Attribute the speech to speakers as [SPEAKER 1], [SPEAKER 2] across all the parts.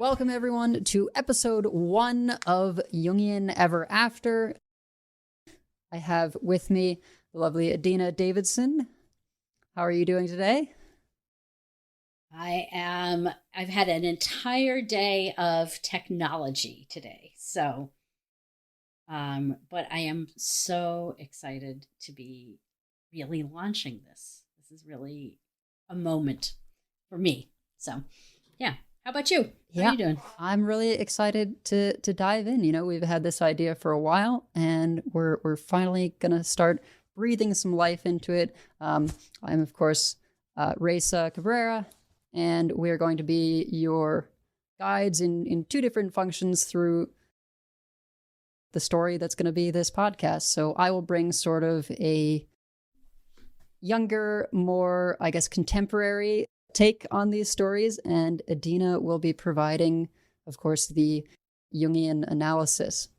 [SPEAKER 1] Welcome, everyone, to episode 1 of Jungian Ever After. I have with me the lovely Adina Davidson. How are you doing today?
[SPEAKER 2] I've had an entire day of technology today. But I am so excited to be really launching this. This is really a moment for me. So, yeah. How about you? How are you doing?
[SPEAKER 1] I'm really excited to dive in. You know, we've had this idea for a while, and we're finally gonna start breathing some life into it. I'm of course Raisa Cabrera, and we're going to be your guides in two different functions through the story that's going to be this podcast. So I will bring sort of a younger, more, I guess, contemporary take on these stories, and Adina will be providing, of course, the Jungian analysis.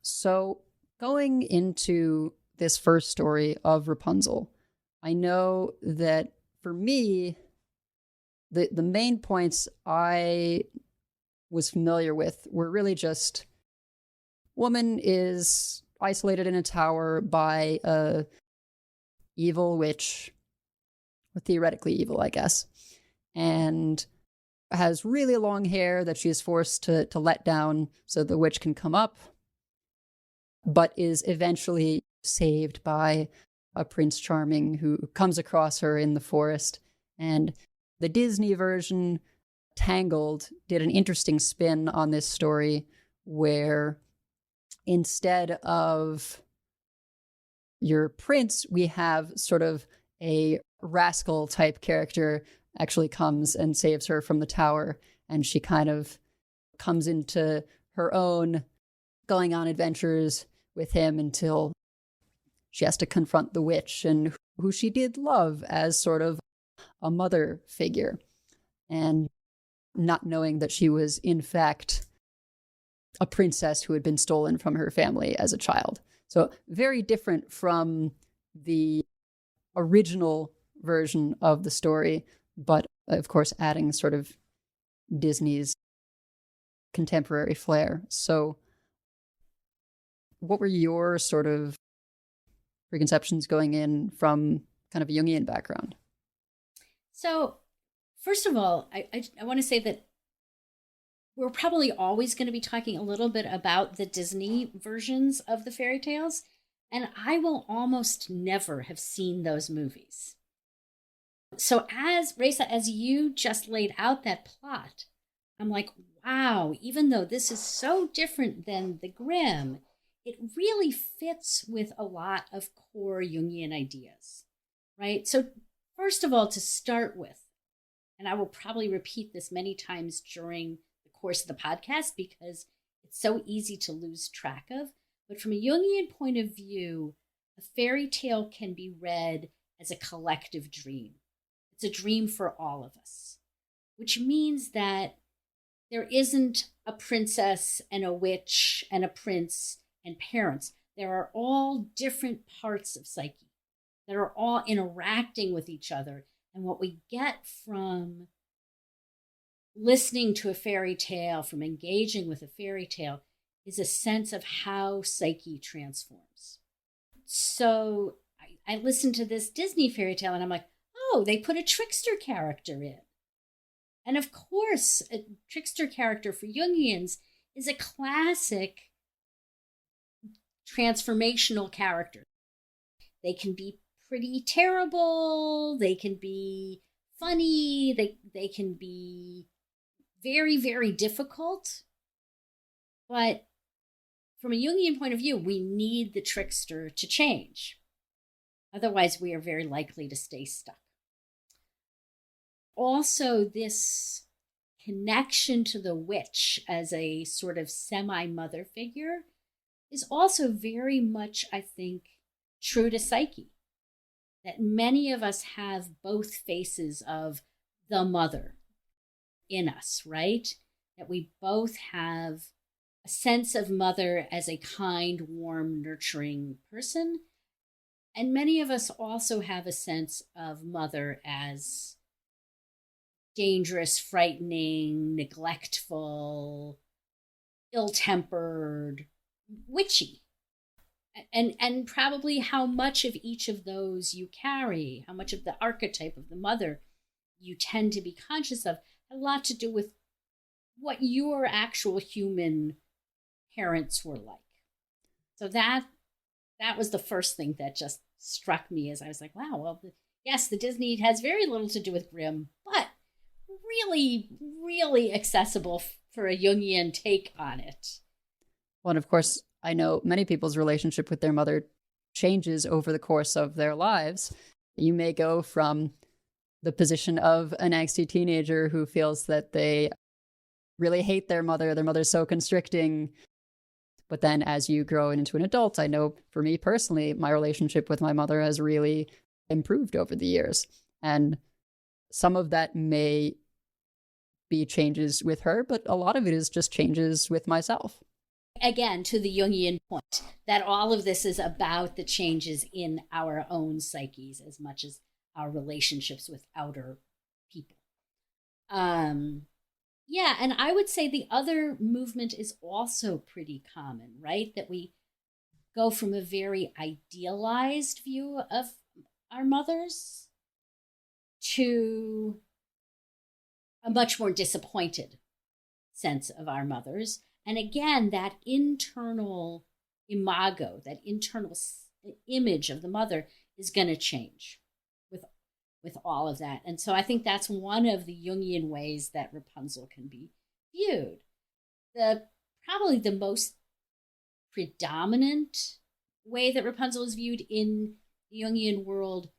[SPEAKER 1] So going into this first story of Rapunzel, I know that for me, the main points I was familiar with were really just woman is isolated in a tower by a evil witch, or theoretically evil, I guess, and has really long hair that she is forced to let down so the witch can come up, but is eventually saved by a Prince Charming who comes across her in the forest. And the Disney version, Tangled, did an interesting spin on this story where instead of your prince, we have sort of a rascal type character actually comes and saves her from the tower, and she kind of comes into her own, going on adventures with him until she has to confront the witch, and who she did love as sort of a mother figure, and not knowing that she was in fact a princess who had been stolen from her family as a child. So very different from the original version of the story, but of course adding sort of Disney's contemporary flair. So what were your sort of preconceptions going in from kind of a Jungian background?
[SPEAKER 2] So, first of all, I want to say that we're probably always going to be talking a little bit about the Disney versions of the fairy tales, and I will almost never have seen those movies. So as Raisa, as you just laid out that plot, I'm like, wow, even though this is so different than the Grimm, it really fits with a lot of core Jungian ideas, right? So first of all, to start with, and I will probably repeat this many times during course of the podcast because it's so easy to lose track of. But from a Jungian point of view, a fairy tale can be read as a collective dream. It's a dream for all of us, which means that there isn't a princess and a witch and a prince and parents. There are all different parts of psyche that are all interacting with each other. And what we get from listening to a fairy tale, from engaging with a fairy tale, is a sense of how psyche transforms. So I listened to this Disney fairy tale and I'm like, oh, they put a trickster character in. And of course, a trickster character for Jungians is a classic transformational character. They can be pretty terrible, they can be funny, they can be very, very difficult. But from a Jungian point of view, we need the trickster to change. Otherwise, we are very likely to stay stuck. Also, this connection to the witch as a sort of semi-mother figure is also very much, I think, true to psyche. That many of us have both faces of the mother in us, right? That we both have a sense of mother as a kind, warm, nurturing person. And many of us also have a sense of mother as dangerous, frightening, neglectful, ill-tempered, witchy. And probably how much of each of those you carry, how much of the archetype of the mother you tend to be conscious of, had a lot to do with what your actual human parents were like. So that was the first thing that just struck me as I was like, wow, well, yes, the Disney has very little to do with Grimm, but really, really accessible for a Jungian take on it.
[SPEAKER 1] Well, and of course, I know many people's relationship with their mother changes over the course of their lives. You may go from the position of an angsty teenager who feels that they really hate their mother's so constricting. But then as you grow into an adult, I know for me personally, my relationship with my mother has really improved over the years. And some of that may be changes with her, but a lot of it is just changes with myself.
[SPEAKER 2] Again, to the Jungian point, that all of this is about the changes in our own psyches as much as our relationships with outer people. Yeah, and I would say the other movement is also pretty common, right? That we go from a very idealized view of our mothers to a much more disappointed sense of our mothers. And again, that internal imago, that internal image of the mother is going to change with all of that. And so I think that's one of the Jungian ways that Rapunzel can be viewed. Probably the most predominant way that Rapunzel is viewed in the Jungian world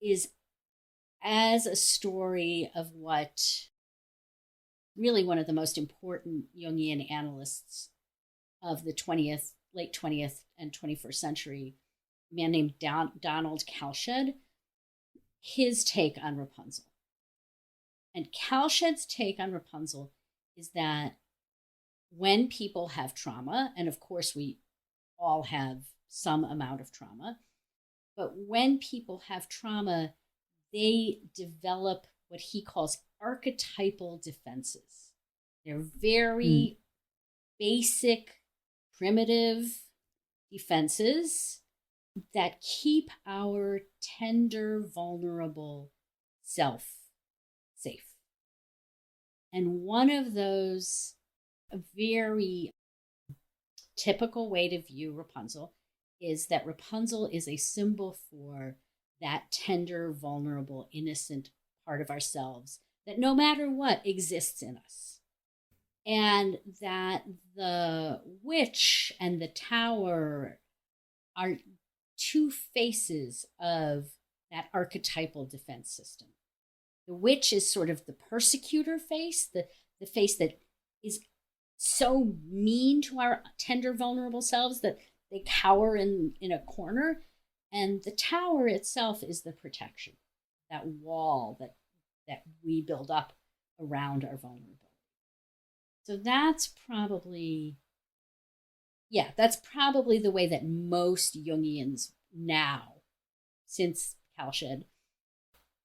[SPEAKER 2] is as a story of what really one of the most important Jungian analysts of the late 20th and 21st century, a man named Donald Kalshed, his take on Rapunzel. And Kalshed's take on Rapunzel is that when people have trauma, and of course we all have some amount of trauma, but when people have trauma, they develop what he calls archetypal defenses. They're very basic, primitive defenses that keep our tender, vulnerable self safe. And one of those, a very typical way to view Rapunzel is that Rapunzel is a symbol for that tender, vulnerable, innocent part of ourselves that no matter what exists in us. And that the witch and the tower are two faces of that archetypal defense system. The witch is sort of the persecutor face, the face that is so mean to our tender, vulnerable selves that they cower in a corner. And the tower itself is the protection, that wall that we build up around our vulnerability. So that's probably the way that most Jungians now, since Kalshed,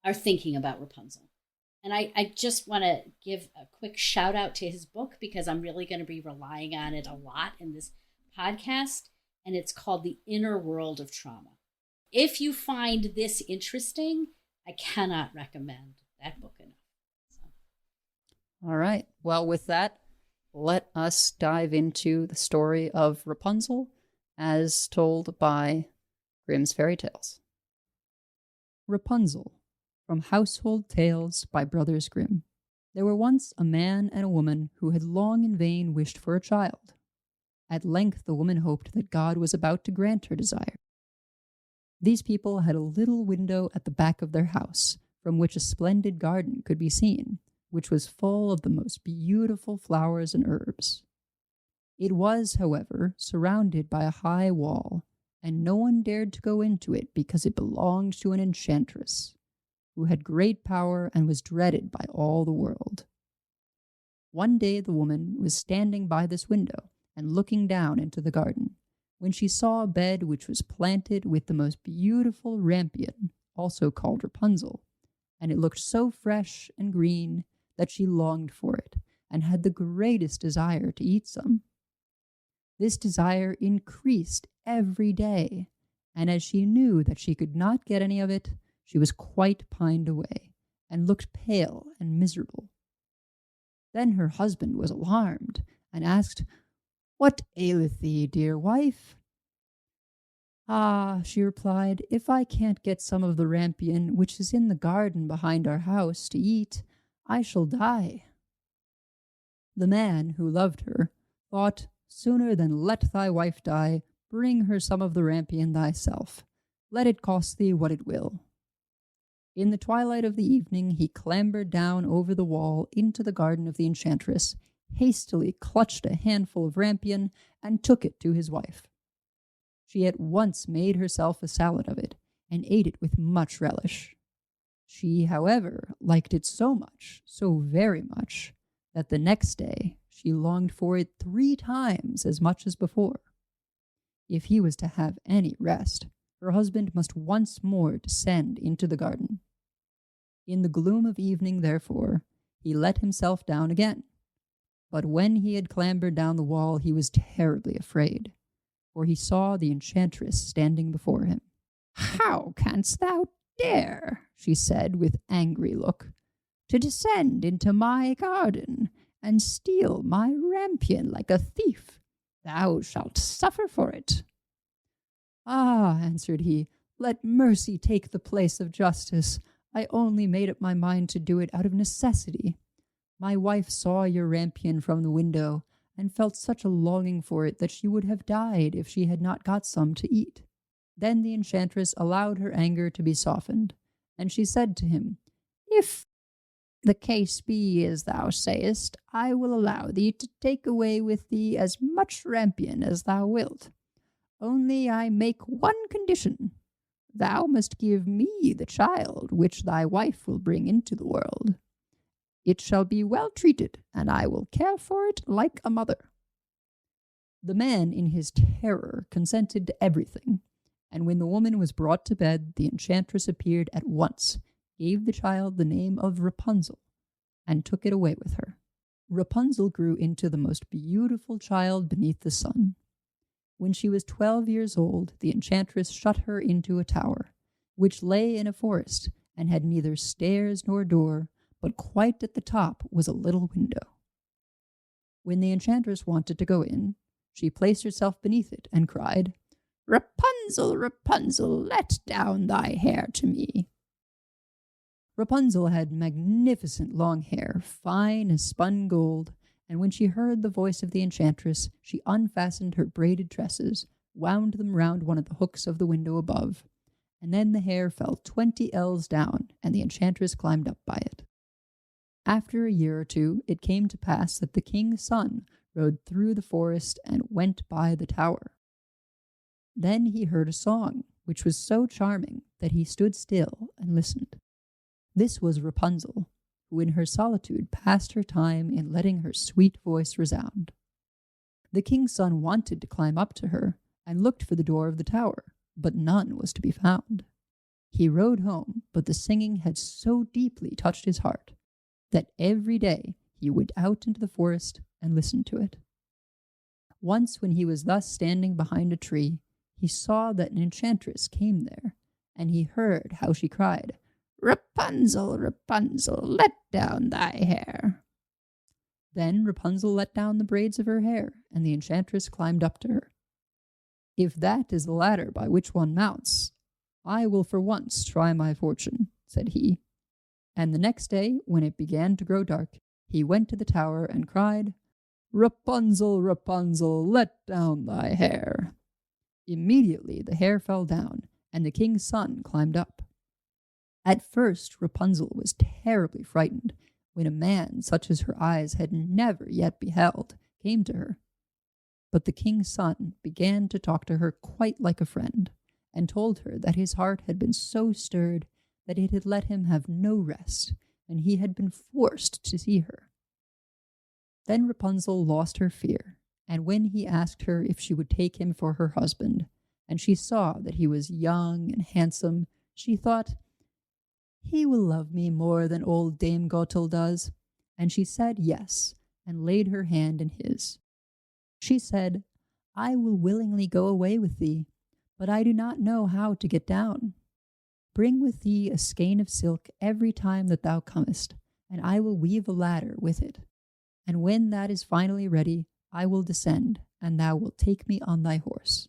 [SPEAKER 2] are thinking about Rapunzel. And I just want to give a quick shout out to his book because I'm really going to be relying on it a lot in this podcast. And it's called The Inner World of Trauma. If you find this interesting, I cannot recommend that book enough. So.
[SPEAKER 1] All right. Well, with that, let us dive into the story of Rapunzel as told by Grimm's Fairy Tales. Rapunzel, from Household Tales by Brothers Grimm. There were once a man and a woman who had long in vain wished for a child. At length the woman hoped that God was about to grant her desire. These people had a little window at the back of their house, from which a splendid garden could be seen, which was full of the most beautiful flowers and herbs. It was, however, surrounded by a high wall, and no one dared to go into it because it belonged to an enchantress, who had great power and was dreaded by all the world. One day the woman was standing by this window and looking down into the garden, when she saw a bed which was planted with the most beautiful rampion, also called Rapunzel, and it looked so fresh and green that she longed for it and had the greatest desire to eat some. This desire increased every day, and as she knew that she could not get any of it, she was quite pined away and looked pale and miserable. Then her husband was alarmed and asked, "What aileth thee, dear wife?" "Ah," she replied, "if I can't get some of the rampion which is in the garden behind our house to eat, I shall die." The man, who loved her, thought, "Sooner than let thy wife die, bring her some of the rampion thyself. Let it cost thee what it will." In the twilight of the evening he clambered down over the wall into the garden of the enchantress, hastily clutched a handful of rampion, and took it to his wife. She at once made herself a salad of it, and ate it with much relish. She, however, liked it so much, so very much, that the next day she longed for it 3 times as much as before. If he was to have any rest, her husband must once more descend into the garden. In the gloom of evening, therefore, he let himself down again. But when he had clambered down the wall, he was terribly afraid, for he saw the enchantress standing before him. "How canst thou dare," she said with angry look, "to descend into my garden and steal my rampion like a thief? Thou shalt suffer for it." "Ah," answered he, "let mercy take the place of justice. I only made up my mind to do it out of necessity. My wife saw your rampion from the window, and felt such a longing for it that she would have died if she had not got some to eat." Then the enchantress allowed her anger to be softened, and she said to him, "If the case be as thou sayest, I will allow thee to take away with thee as much rampion as thou wilt. Only I make one condition. Thou must give me the child which thy wife will bring into the world. It shall be well treated, and I will care for it like a mother." The man, in his terror, consented to everything, and when the woman was brought to bed, the enchantress appeared at once, gave the child the name of Rapunzel, and took it away with her. Rapunzel grew into the most beautiful child beneath the sun. When she was 12 years old, the enchantress shut her into a tower, which lay in a forest, and had neither stairs nor door, but quite at the top was a little window. When the enchantress wanted to go in, she placed herself beneath it and cried, "Rapunzel, Rapunzel, let down thy hair to me." Rapunzel had magnificent long hair, fine as spun gold, and when she heard the voice of the enchantress, she unfastened her braided tresses, wound them round one of the hooks of the window above, and then the hair fell 20 ells down, and the enchantress climbed up by it. After a year or two, it came to pass that the king's son rode through the forest and went by the tower. Then he heard a song, which was so charming that he stood still and listened. This was Rapunzel, who in her solitude passed her time in letting her sweet voice resound. The king's son wanted to climb up to her, and looked for the door of the tower, but none was to be found. He rode home, but the singing had so deeply touched his heart that every day he went out into the forest and listened to it. Once when he was thus standing behind a tree, he saw that an enchantress came there, and he heard how she cried, "Rapunzel, Rapunzel, let down thy hair." Then Rapunzel let down the braids of her hair, and the enchantress climbed up to her. "If that is the ladder by which one mounts, I will for once try my fortune," said he. And the next day, when it began to grow dark, he went to the tower and cried, "Rapunzel, Rapunzel, let down thy hair." Immediately the hair fell down, and the king's son climbed up. At first Rapunzel was terribly frightened when a man such as her eyes had never yet beheld came to her. But the king's son began to talk to her quite like a friend, and told her that his heart had been so stirred that it had let him have no rest, and he had been forced to see her. Then Rapunzel lost her fear, and when he asked her if she would take him for her husband, and she saw that he was young and handsome, she thought, "He will love me more than old Dame Gothel does." And she said yes, and laid her hand in his. She said, "I will willingly go away with thee, but I do not know how to get down. Bring with thee a skein of silk every time that thou comest, and I will weave a ladder with it. And when that is finally ready, I will descend, and thou wilt take me on thy horse."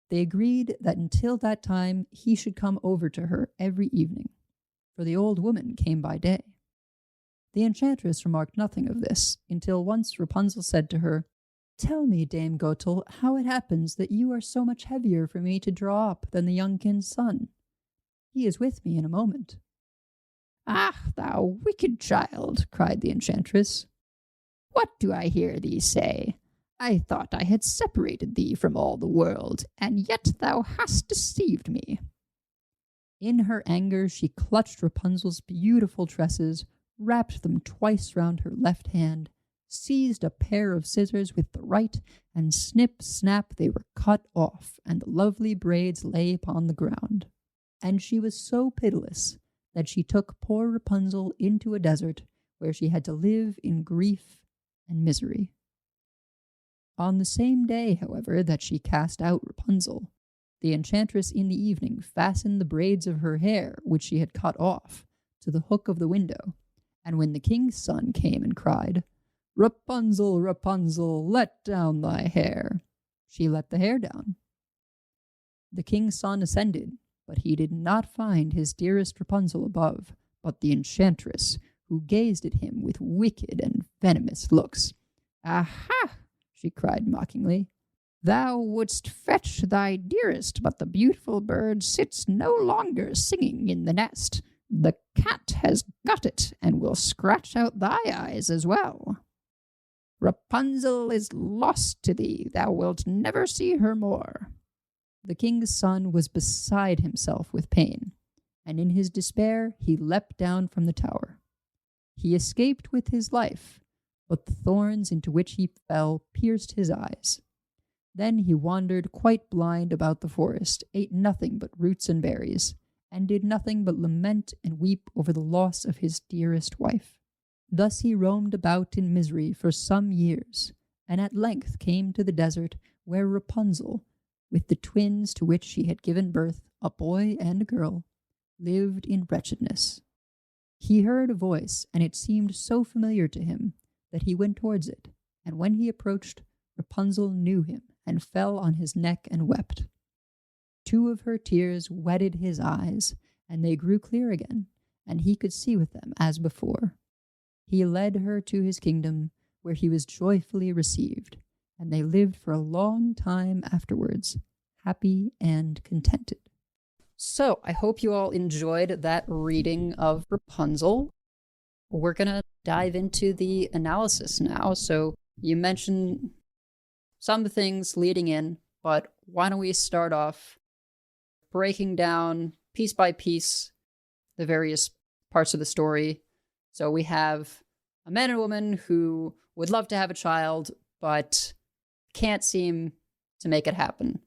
[SPEAKER 1] They agreed that until that time he should come over to her every evening, for the old woman came by day. The enchantress remarked nothing of this, until once Rapunzel said to her, "Tell me, Dame Gothel, how it happens that you are so much heavier for me to draw up than the young king's son. He is with me in a moment."
[SPEAKER 3] "Ah, thou wicked child," cried the enchantress. "What do I hear thee say? I thought I had separated thee from all the world, and yet thou hast deceived me."
[SPEAKER 1] In her anger, she clutched Rapunzel's beautiful tresses, wrapped them twice round her left hand, seized a pair of scissors with the right, and snip, snap, they were cut off, and the lovely braids lay upon the ground. And she was so pitiless that she took poor Rapunzel into a desert, where she had to live in grief and misery. On the same day, however, that she cast out Rapunzel, the enchantress in the evening fastened the braids of her hair, which she had cut off, to the hook of the window, and when the king's son came and cried, "Rapunzel, Rapunzel, let down thy hair," she let the hair down. The king's son ascended, but he did not find his dearest Rapunzel above, but the enchantress, who gazed at him with wicked and venomous looks.
[SPEAKER 3] "Aha!" she cried mockingly. "Thou wouldst fetch thy dearest, but the beautiful bird sits no longer singing in the nest. The cat has got it, and will scratch out thy eyes as well. Rapunzel is lost to thee. Thou wilt never see her more."
[SPEAKER 1] The king's son was beside himself with pain, and in his despair he leapt down from the tower. He escaped with his life, but the thorns into which he fell pierced his eyes. Then he wandered quite blind about the forest, ate nothing but roots and berries, and did nothing but lament and weep over the loss of his dearest wife. Thus he roamed about in misery for some years, and at length came to the desert where Rapunzel, with the twins to which she had given birth, a boy and a girl, lived in wretchedness. He heard a voice, and it seemed so familiar to him that he went towards it, and when he approached, Rapunzel knew him and fell on his neck and wept. 2 of her tears wetted his eyes, and they grew clear again, and he could see with them as before. He led her to his kingdom, where he was joyfully received, and they lived for a long time afterwards, happy and contented. So, I hope you all enjoyed that reading of Rapunzel. We're going to dive into the analysis now. So, you mentioned some things leading in, but why don't we start off breaking down piece by piece the various parts of the story. So we have a man and a woman who would love to have a child, but can't seem to make it happen.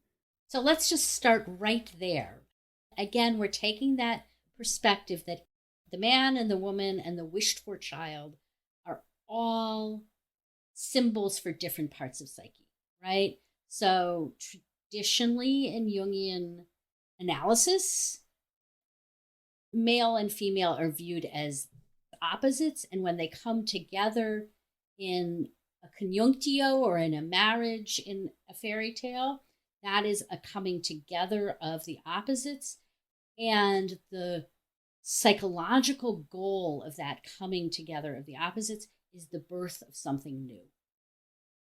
[SPEAKER 2] So let's just start right there. Again, we're taking that perspective that the man and the woman and the wished for child are all symbols for different parts of psyche, right? So traditionally in Jungian analysis, male and female are viewed as opposites, and when they come together in a conjunctio or in a marriage in a fairy tale, that is a coming together of the opposites, and the psychological goal of that coming together of the opposites is the birth of something new.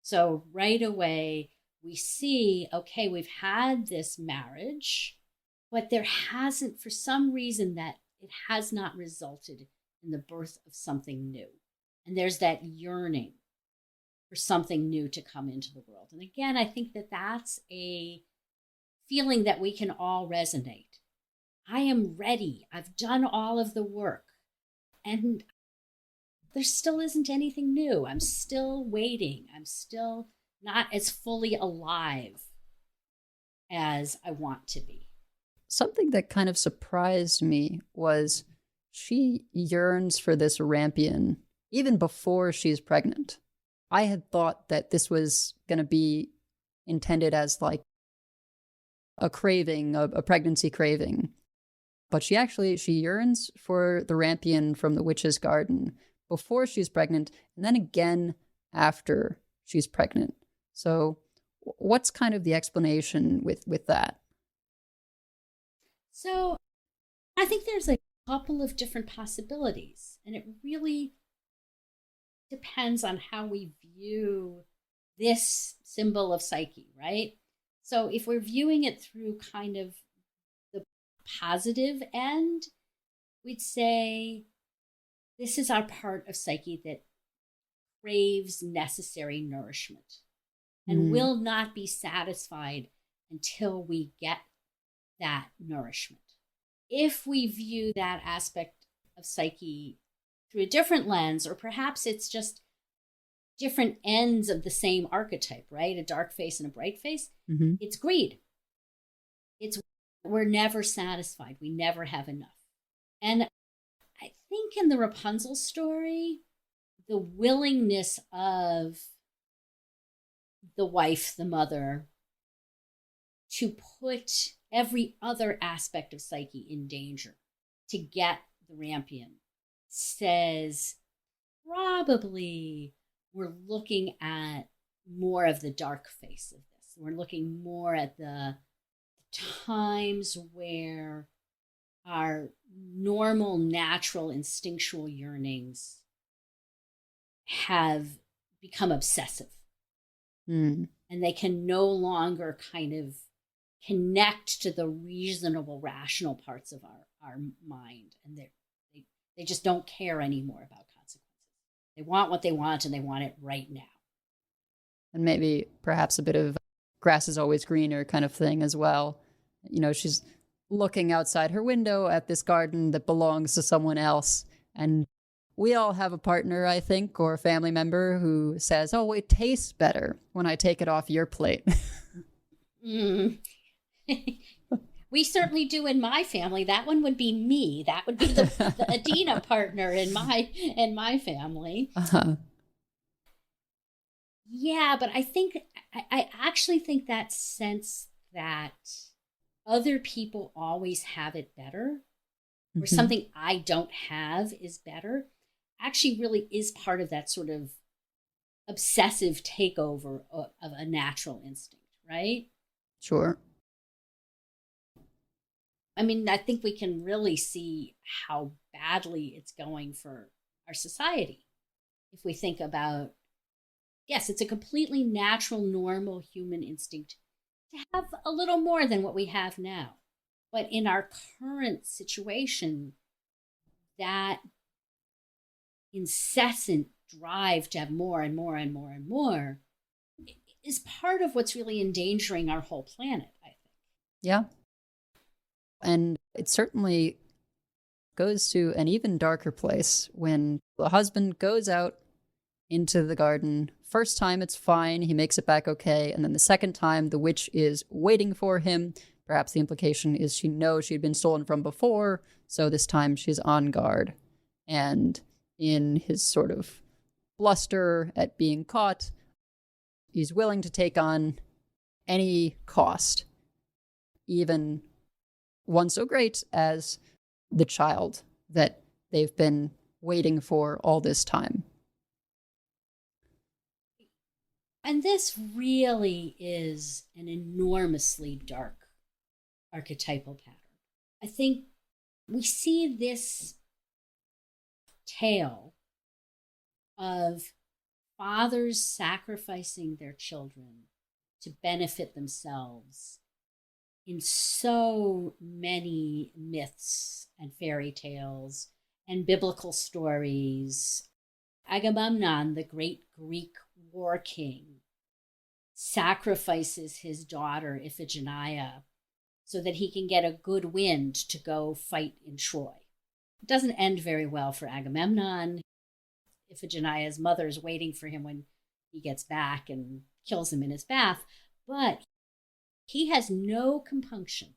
[SPEAKER 2] So right away we see, okay, we've had this marriage, but there hasn't, for some reason, that it has not resulted in the birth of something new. And there's that yearning for something new to come into the world. And again, I think that that's a feeling that we can all resonate. I am ready. I've done all of the work. And there still isn't anything new. I'm still waiting. I'm still not as fully alive as I want to be.
[SPEAKER 1] Something that kind of surprised me was she yearns for this rampion even before she's pregnant. I had thought that this was going to be intended as like a craving, a pregnancy craving. But she yearns for the rampion from the witch's garden before she's pregnant, and then again after she's pregnant. So what's kind of the explanation with that?
[SPEAKER 2] So I think there's a couple of different possibilities, and it really depends on how we view this symbol of Psyche, right? So if we're viewing it through kind of the positive end, we'd say this is our part of Psyche that craves necessary nourishment and will not be satisfied until we get that nourishment. If we view that aspect of Psyche through a different lens, or perhaps it's just different ends of the same archetype, right? A dark face and a bright face.
[SPEAKER 1] Mm-hmm.
[SPEAKER 2] It's greed. We're never satisfied. We never have enough. And I think in the Rapunzel story, the willingness of the wife, the mother, to put every other aspect of Psyche in danger to get the rampion says probably we're looking at more of the dark face of this. We're looking more at the times where our normal, natural, instinctual yearnings have become obsessive. And they can no longer kind of connect to the reasonable, rational parts of our mind. And they just don't care anymore about consequences. They want what they want, and they want it right now.
[SPEAKER 1] And maybe perhaps a bit of grass is always greener kind of thing as well. You know, she's looking outside her window at this garden that belongs to someone else. And we all have a partner, I think, or a family member who says, oh, it tastes better when I take it off your plate.
[SPEAKER 2] We certainly do in my family. That one would be me. That would be the Adina partner in my family.
[SPEAKER 1] Uh-huh.
[SPEAKER 2] Yeah, but I actually think that sense that other people always have it better, or something I don't have is better, actually really is part of that sort of obsessive takeover of a natural instinct, right?
[SPEAKER 1] Sure.
[SPEAKER 2] I mean, I think we can really see how badly it's going for our society. If we think about, yes, it's a completely natural, normal human instinct to have a little more than what we have now. But in our current situation, that incessant drive to have more and more and more and more is part of what's really endangering our whole planet, I think.
[SPEAKER 1] Yeah. And it certainly goes to an even darker place when the husband goes out into the garden. First time it's fine, he makes it back okay. And then the second time, the witch is waiting for him. Perhaps the implication is she knows she'd been stolen from before, so this time she's on guard. And in his sort of bluster at being caught, he's willing to take on any cost, even one so great as the child that they've been waiting for all this time.
[SPEAKER 2] And this really is an enormously dark archetypal pattern. I think we see this tale of fathers sacrificing their children to benefit themselves in so many myths and fairy tales and biblical stories. Agamemnon, the great Greek war king, sacrifices his daughter Iphigenia so that he can get a good wind to go fight in Troy. It doesn't end very well for Agamemnon. Iphigenia's mother is waiting for him when he gets back and kills him in his bath, but he has no compunction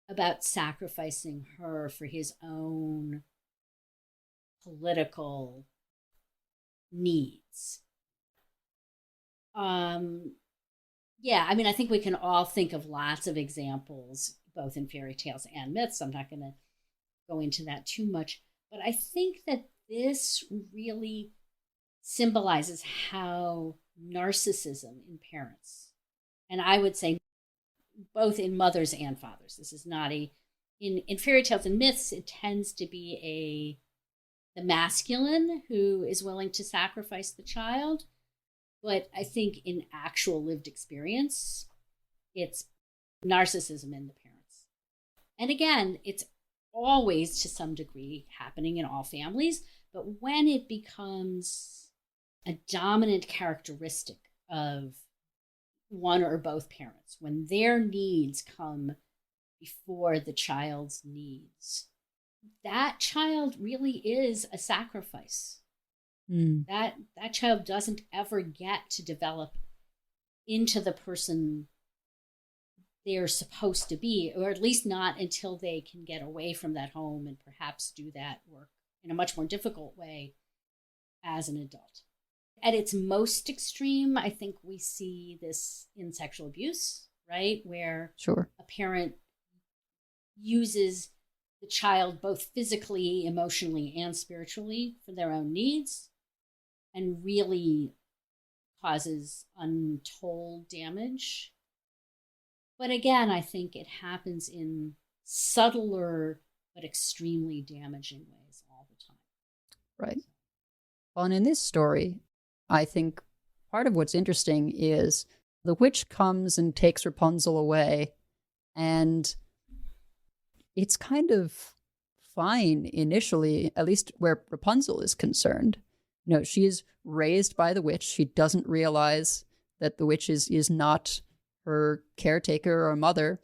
[SPEAKER 2] about sacrificing her for his own political needs. Yeah, I mean, I think we can all think of lots of examples, both in fairy tales and myths. I'm not going to go into that too much, but I think that this really symbolizes how narcissism in parents, and I would say both in mothers and fathers, this is not in fairy tales and myths, it tends to be the masculine who is willing to sacrifice the child. But I think in actual lived experience, it's narcissism in the parents. And again, it's always to some degree happening in all families, but when it becomes a dominant characteristic of one or both parents, when their needs come before the child's needs, that child really is a sacrifice. That child doesn't ever get to develop into the person they're supposed to be, or at least not until they can get away from that home and perhaps do that work in a much more difficult way as an adult. At its most extreme, I think we see this in sexual abuse, right? Where a parent uses the child both physically, emotionally, and spiritually for their own needs, and really causes untold damage. But again, I think it happens in subtler but extremely damaging ways all the time.
[SPEAKER 1] Right. Well, and in this story, I think part of what's interesting is the witch comes and takes Rapunzel away, and it's kind of fine initially, at least where Rapunzel is concerned. You know, she is raised by the witch. She doesn't realize that the witch is not her caretaker or mother.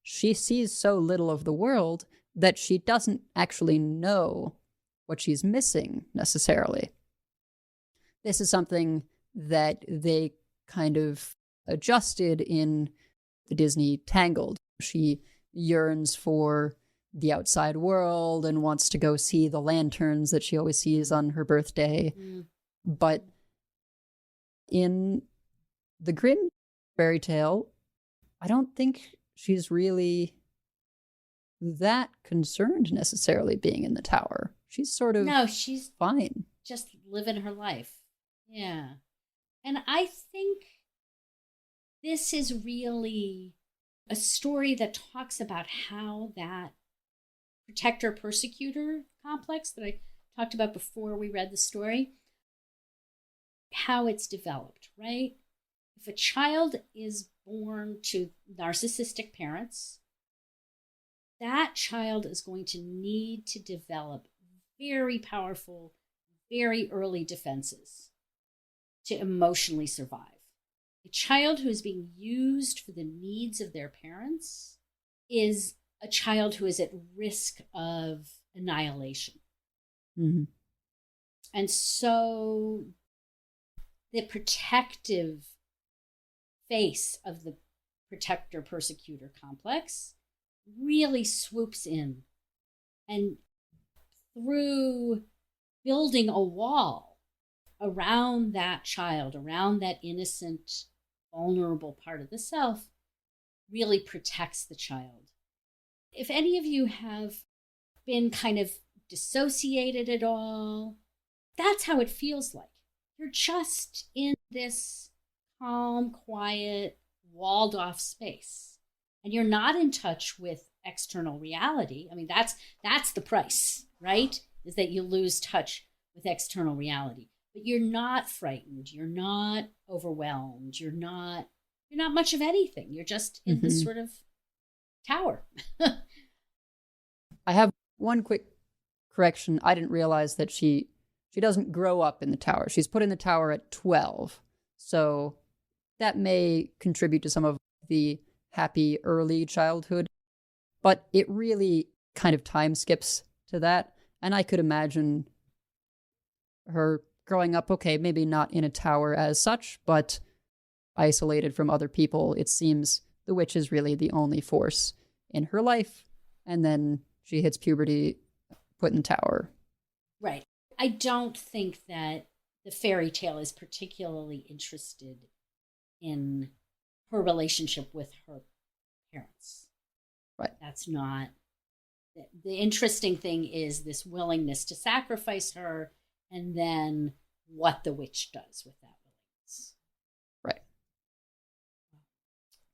[SPEAKER 1] She sees so little of the world that she doesn't actually know what she's missing necessarily. This is something that they kind of adjusted in the Disney Tangled. She yearns for the outside world and wants to go see the lanterns that she always sees on her birthday. But in the Grimm fairy tale, I don't think she's really that concerned necessarily being in the tower. She's sort of she's fine.
[SPEAKER 2] Just living her life. Yeah. And I think this is really a story that talks about how that protector-persecutor complex that I talked about before we read the story, how it's developed, right? If a child is born to narcissistic parents, that child is going to need to develop very powerful, very early defenses to emotionally survive. A child who is being used for the needs of their parents is a child who is at risk of annihilation. And so the protective face of the protector-persecutor complex really swoops in, and through building a wall around that child, around that innocent, vulnerable part of the self, really protects the child. If any of you have been kind of dissociated at all, that's how it feels like. You're just in this calm, quiet, walled off space, and you're not in touch with external reality. I mean, that's the price, right? Is that you lose touch with external reality. But you're not frightened, you're not overwhelmed, you're not much of anything. You're just in this sort of tower.
[SPEAKER 1] I have one quick correction. I didn't realize that she doesn't grow up in the tower. She's put in the tower at 12. So that may contribute to some of the happy early childhood, but it really kind of time skips to that. And I could imagine her growing up, okay, maybe not in a tower as such, but isolated from other people. It seems the witch is really the only force in her life, and then she hits puberty, put in the tower.
[SPEAKER 2] Right. I don't think that the fairy tale is particularly interested in her relationship with her parents.
[SPEAKER 1] Right.
[SPEAKER 2] That's not. The interesting thing is this willingness to sacrifice her, and then what the witch does with that willingness.
[SPEAKER 1] Right.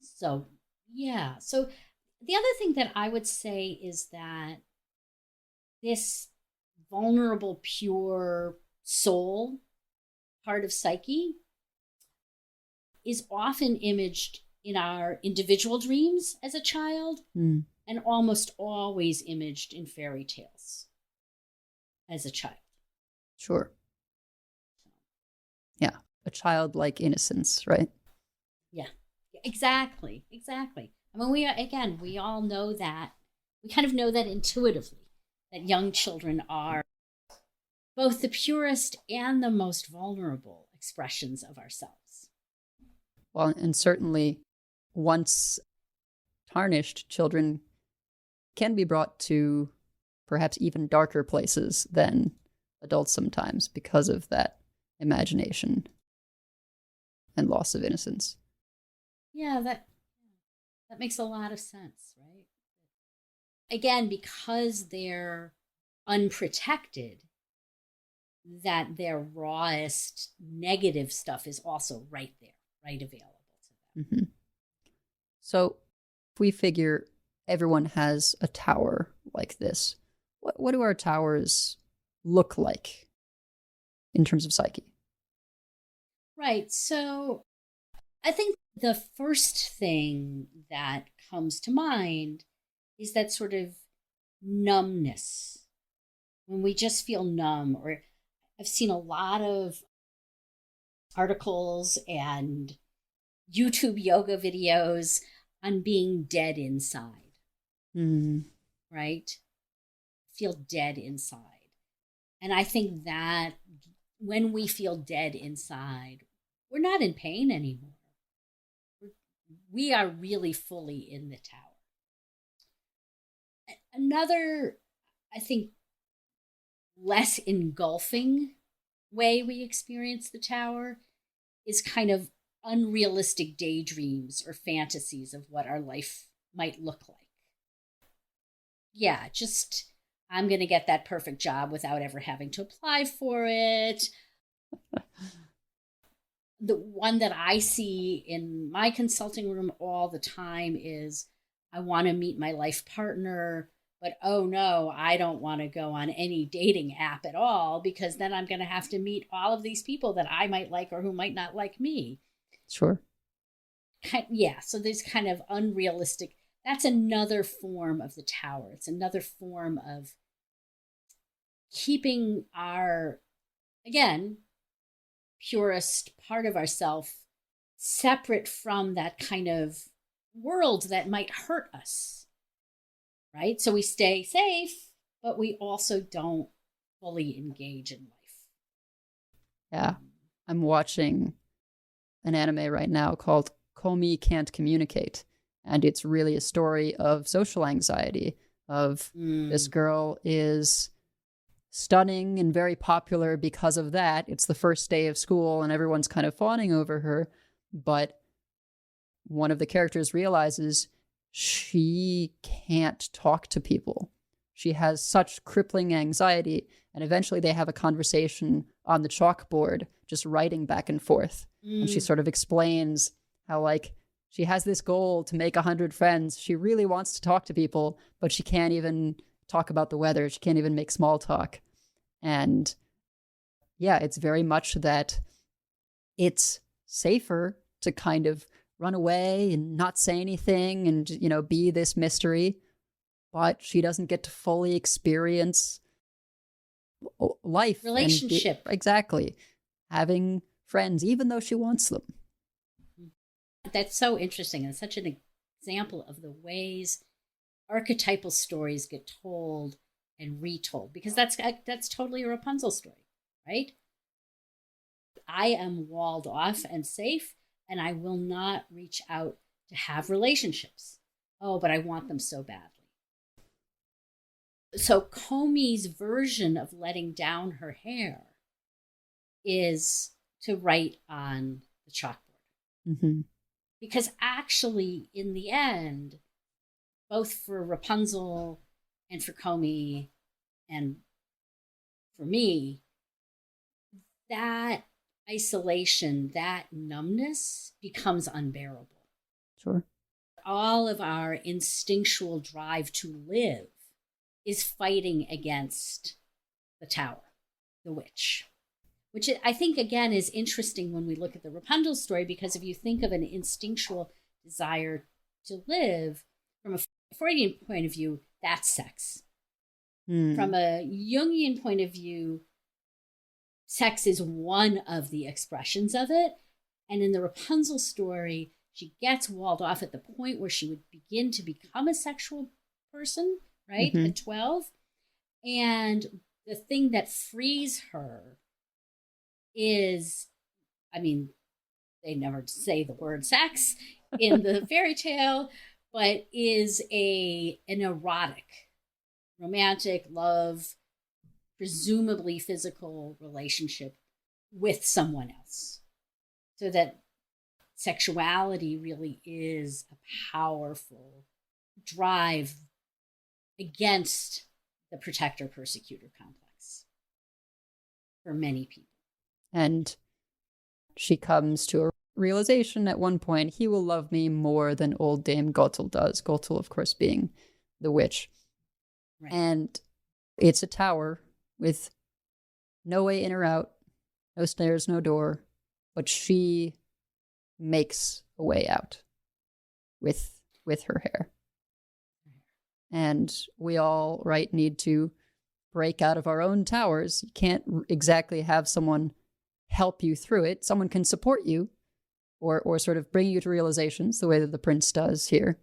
[SPEAKER 2] So, yeah. So the other thing that I would say is that this vulnerable, pure soul part of Psyche is often imaged in our individual dreams as a child, and almost always imaged in fairy tales as a child.
[SPEAKER 1] Sure. Yeah. A childlike innocence, right?
[SPEAKER 2] Yeah, exactly. I mean, we all know that. We kind of know that intuitively, that young children are both the purest and the most vulnerable expressions of ourselves.
[SPEAKER 1] Well, and certainly once tarnished, children can be brought to perhaps even darker places than adults sometimes because of that imagination and loss of innocence.
[SPEAKER 2] Yeah, that makes a lot of sense, right? Again, because they're unprotected, that their rawest negative stuff is also right there, right available to them.
[SPEAKER 1] Mm-hmm. So if we figure everyone has a tower like this, what do our towers look like in terms of Psyche?
[SPEAKER 2] Right. So I think the first thing that comes to mind is that sort of numbness. When we just feel numb, or I've seen a lot of articles and YouTube yoga videos on being dead inside. Right? Feel dead inside. And I think that when we feel dead inside, we're not in pain anymore. We are really fully in the tower. Another, I think, less engulfing way we experience the tower is kind of unrealistic daydreams or fantasies of what our life might look like. Yeah, just I'm going to get that perfect job without ever having to apply for it. The one that I see in my consulting room all the time is I want to meet my life partner, but oh no, I don't want to go on any dating app at all because then I'm going to have to meet all of these people that I might like or who might not like me.
[SPEAKER 1] Sure.
[SPEAKER 2] Yeah, so there's kind of unrealistic. That's another form of the tower. It's another form of keeping our, again, purest part of ourself separate from that kind of world that might hurt us, right? So we stay safe, but we also don't fully engage in life.
[SPEAKER 1] Yeah. I'm watching an anime right now called Komi Can't Communicate. And it's really a story of social anxiety, of this girl is stunning and very popular because of that. It's the first day of school and everyone's kind of fawning over her. But one of the characters realizes she can't talk to people. She has such crippling anxiety. And eventually they have a conversation on the chalkboard, just writing back and forth. And she sort of explains how, like, she has this goal to make 100 friends. She really wants to talk to people, but she can't even talk about the weather. She can't even make small talk. And yeah, it's very much that it's safer to kind of run away and not say anything and, you know, be this mystery. But she doesn't get to fully experience life.
[SPEAKER 2] Relationship.
[SPEAKER 1] Exactly. Having friends, even though she wants them.
[SPEAKER 2] That's so interesting and such an example of the ways archetypal stories get told and retold, because that's totally a Rapunzel story, right? I am walled off and safe, and I will not reach out to have relationships. oh, but I want them so badly. So Comey's version of letting down her hair is to write on the chalkboard.
[SPEAKER 1] Mm-hmm.
[SPEAKER 2] Because actually, in the end, both for Rapunzel and for Comey and for me, that isolation, that numbness becomes unbearable.
[SPEAKER 1] Sure.
[SPEAKER 2] All of our instinctual drive to live is fighting against the tower, the witch, which I think, again, is interesting when we look at the Rapunzel story, because if you think of an instinctual desire to live from a Freudian point of view, that's sex. From a Jungian point of view, sex is one of the expressions of it. And in the Rapunzel story, she gets walled off at the point where she would begin to become a sexual person, right? At 12. And the thing that frees her is, I mean, they never say the word sex in the fairy tale, but is an erotic, romantic, love, presumably physical relationship with someone else. So that sexuality really is a powerful drive against the protector-persecutor complex for many people.
[SPEAKER 1] And she comes to a realization at one point, he will love me more than old Dame Gothel does. Gothel, of course, being the witch.
[SPEAKER 2] Right.
[SPEAKER 1] And it's a tower with no way in or out, no stairs, no door, but she makes a way out with her hair. And we all, right, need to break out of our own towers. You can't exactly have someone help you through it. Someone can support you or sort of bring you to realizations the way that the prince does here.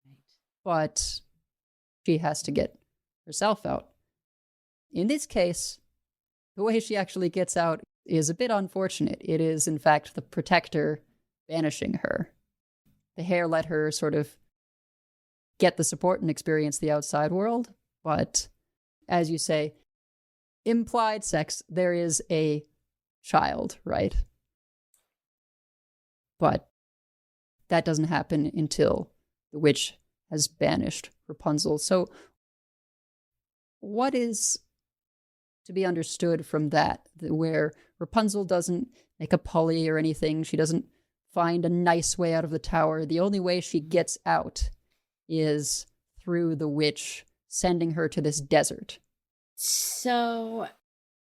[SPEAKER 2] Right.
[SPEAKER 1] But she has to get herself out. In this case, the way she actually gets out is a bit unfortunate. It is, in fact, the protector banishing her. The hair let her sort of get the support and experience the outside world, but as you say, implied sex, there is a child, right? But that doesn't happen until the witch has banished Rapunzel. So what is to be understood from that, where Rapunzel doesn't make a pulley or anything? She doesn't find a nice way out of the tower. The only way she gets out is through the witch sending her to this desert.
[SPEAKER 2] So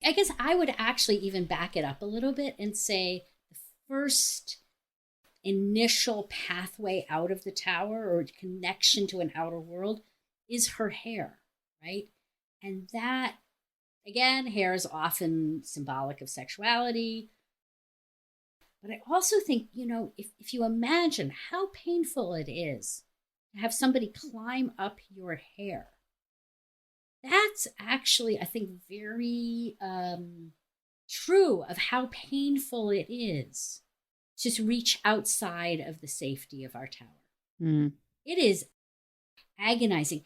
[SPEAKER 2] I guess I would actually even back it up a little bit and say the first initial pathway out of the tower or connection to an outer world is her hair, right? And that, again, hair is often symbolic of sexuality. But I also think, if you imagine how painful it is to have somebody climb up your hair, that's actually, I think, very true of how painful it is to reach outside of the safety of our tower. It is agonizing,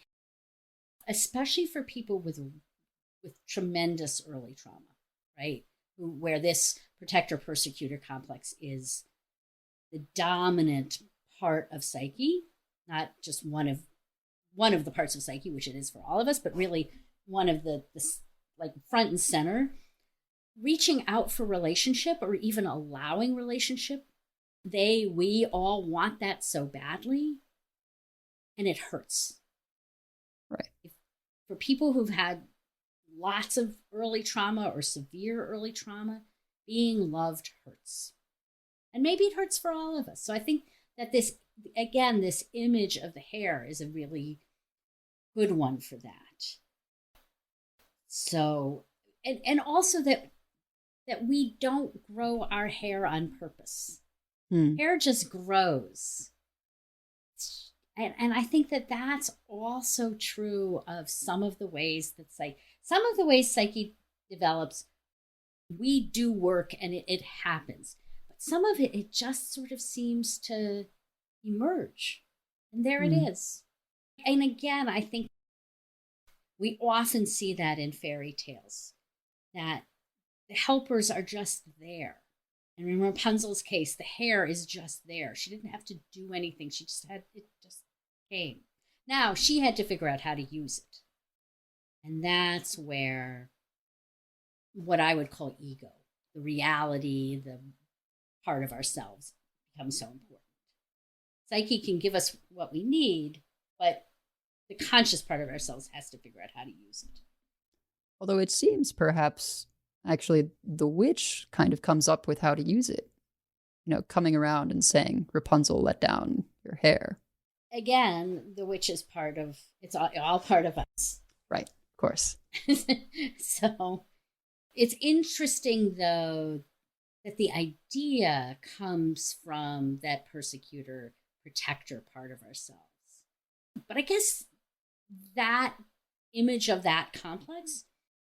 [SPEAKER 2] especially for people with tremendous early trauma, right? Where this protector-persecutor complex is the dominant part of psyche, not just one of the parts of psyche, which it is for all of us, but really one of the like front and center. Reaching out for relationship or even allowing relationship, we all want that so badly, and it hurts.
[SPEAKER 1] Right.
[SPEAKER 2] For people who've had lots of early trauma or severe early trauma, being loved hurts. And maybe it hurts for all of us. So I think that this image of the hair is a really good one for that. So, and also that we don't grow our hair on purpose. Hair just grows. And I think that that's also true of some of the ways that psyche develops. We do work and it happens. But some of it just sort of seems to emerge. And there it is. And again, I think we often see that in fairy tales, that the helpers are just there. And in Rapunzel's case, the hair is just there. She didn't have to do anything. She just had, it just came. Now she had to figure out how to use it. And that's where what I would call ego, the reality, the part of ourselves, becomes so important. Psyche can give us what we need, but the conscious part of ourselves has to figure out how to use it.
[SPEAKER 1] Although it seems perhaps actually the witch kind of comes up with how to use it. You know, coming around and saying, Rapunzel, let down your hair.
[SPEAKER 2] Again, the witch is part of, it's all part of us.
[SPEAKER 1] Right, of course.
[SPEAKER 2] So it's interesting, though, that the idea comes from that persecutor, protector part of ourselves. But I guess that image of that complex,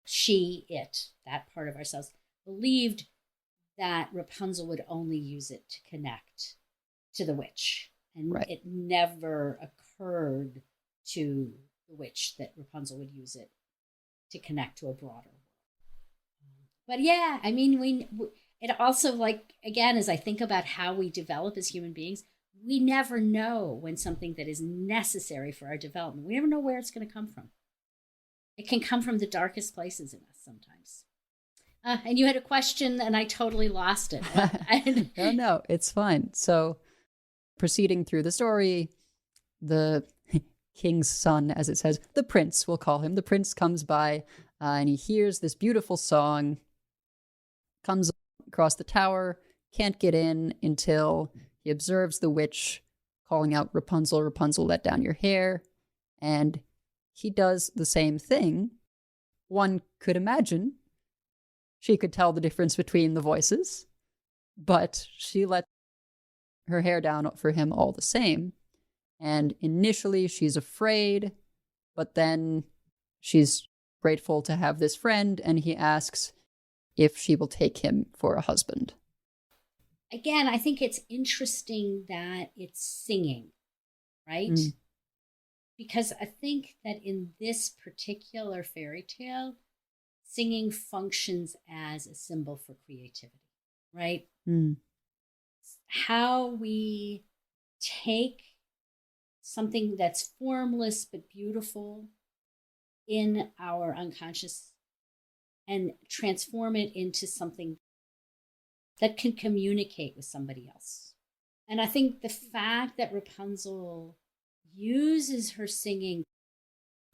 [SPEAKER 2] she, it, that part of ourselves, believed that Rapunzel would only use it to connect to the witch. And
[SPEAKER 1] right.
[SPEAKER 2] It never occurred to the witch that Rapunzel would use it to connect to a broader world. But yeah, I mean, it also, like, again, as I think about how we develop as human beings, we never know when something that is necessary for our development, we never know where it's going to come from. It can come from the darkest places in us sometimes. And you had a question and I totally lost it.
[SPEAKER 1] No, it's fine. So proceeding through the story, the king's son, as it says, the prince, we'll call him. The prince comes by and he hears this beautiful song, comes across the tower, can't get in until he observes the witch calling out, Rapunzel, Rapunzel, let down your hair. And he does the same thing. One could imagine she could tell the difference between the voices, but she let her hair down for him all the same. And initially she's afraid, but then she's grateful to have this friend, and he asks if she will take him for a husband.
[SPEAKER 2] Again, I think it's interesting that it's singing, right? Because I think that in this particular fairy tale, singing functions as a symbol for creativity, right? How we take something that's formless but beautiful in our unconscious and transform it into something that can communicate with somebody else. And I think the fact that Rapunzel uses her singing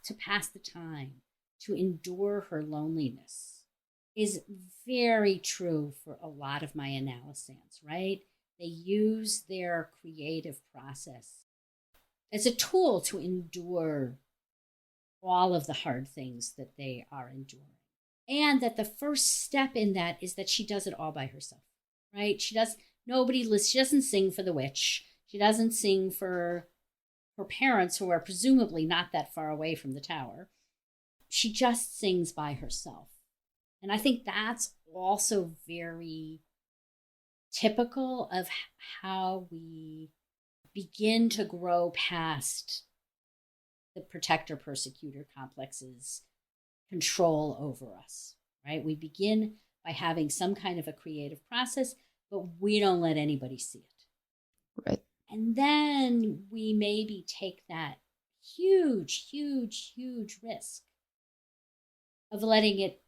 [SPEAKER 2] to pass the time, to endure her loneliness, is very true for a lot of my analysans, right? They use their creative process as a tool to endure all of the hard things that they are enduring. And that the first step in that is that she does it all by herself, right? She doesn't sing for the witch. She doesn't sing for her parents, who are presumably not that far away from the tower. She just sings by herself. And I think that's also very typical of how we begin to grow past the protector-persecutor complex's control over us, right? We begin by having some kind of a creative process, but we don't let anybody see it.
[SPEAKER 1] Right.
[SPEAKER 2] And then we maybe take that huge, huge, huge risk of letting it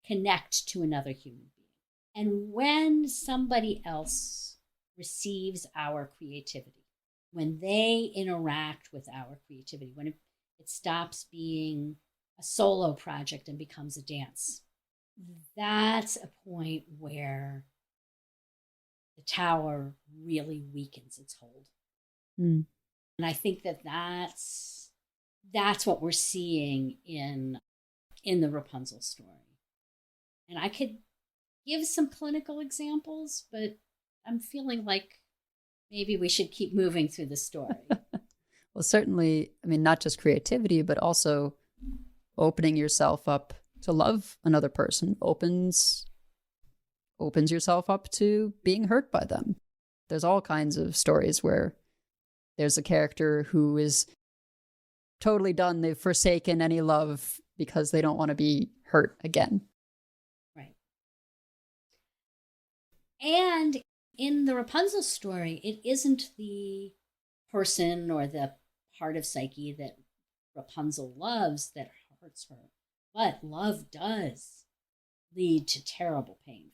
[SPEAKER 2] connect to another human being. And when somebody else receives our creativity, when they interact with our creativity, when it stops being a solo project and becomes a dance, that's a point where the tower really weakens its hold. And I think that that's what we're seeing in the Rapunzel story. And I could give some clinical examples, but I'm feeling like maybe we should keep moving through the story.
[SPEAKER 1] Well, certainly, I mean, not just creativity, but also opening yourself up to love another person opens yourself up to being hurt by them. There's all kinds of stories where there's a character who is totally done. They've forsaken any love because they don't want to be hurt again.
[SPEAKER 2] Right. And in the Rapunzel story, it isn't the person or the part of Psyche that Rapunzel loves that hurts her, but love does lead to terrible pain.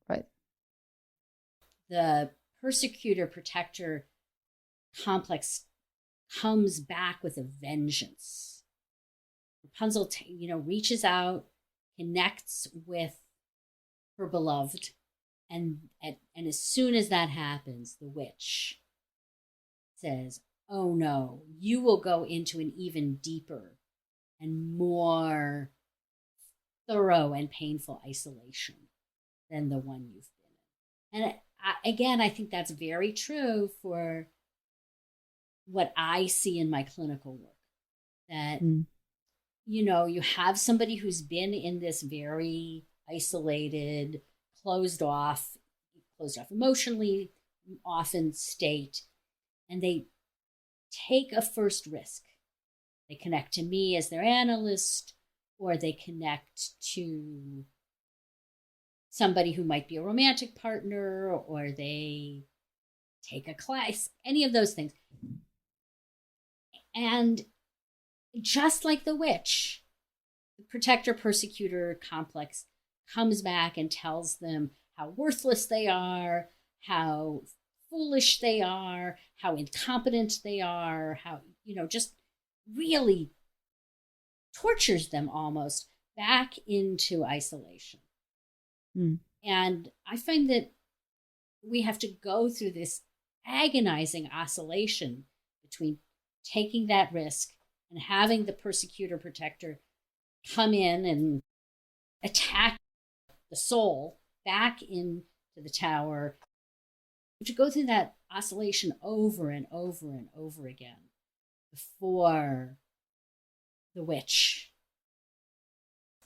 [SPEAKER 1] Right.
[SPEAKER 2] The persecutor protector complex comes back with a vengeance. Rapunzel, reaches out, connects with her beloved, and as soon as that happens, the witch says, "Oh no, you will go into an even deeper and more thorough and painful isolation than the one you've been in." And I think that's very true for what I see in my clinical work. That, you have somebody who's been in this very isolated, closed off emotionally, often state, and they take a first risk. They connect to me as their analyst, or they connect to somebody who might be a romantic partner, or they take a class, any of those things. And just like the witch, the protector-persecutor complex comes back and tells them how worthless they are, how foolish they are, how incompetent they are, how, just really tortures them almost back into isolation. And I find that we have to go through this agonizing oscillation between taking that risk and having the persecutor protector come in and attack the soul back into the tower. To go through that oscillation over and over and over again before the witch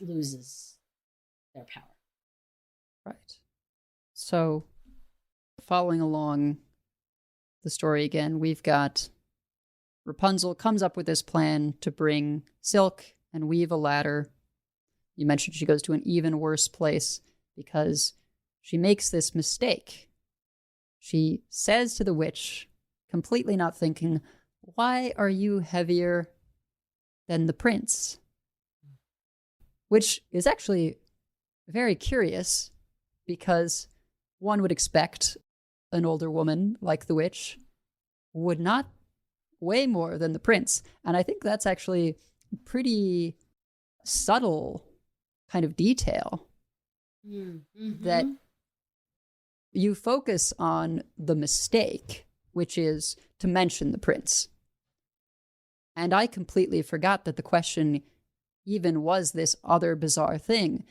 [SPEAKER 2] loses their power.
[SPEAKER 1] Right. So, following along the story again, we've got Rapunzel comes up with this plan to bring silk and weave a ladder. You mentioned she goes to an even worse place because she makes this mistake. She says to the witch, completely not thinking, "Why are you heavier than the prince?" Which is actually very curious because one would expect an older woman like the witch would not weigh more than the prince. And I think that's actually pretty subtle kind of detail that you focus on the mistake, which is to mention the prince. And I completely forgot that the question even was this other bizarre thing,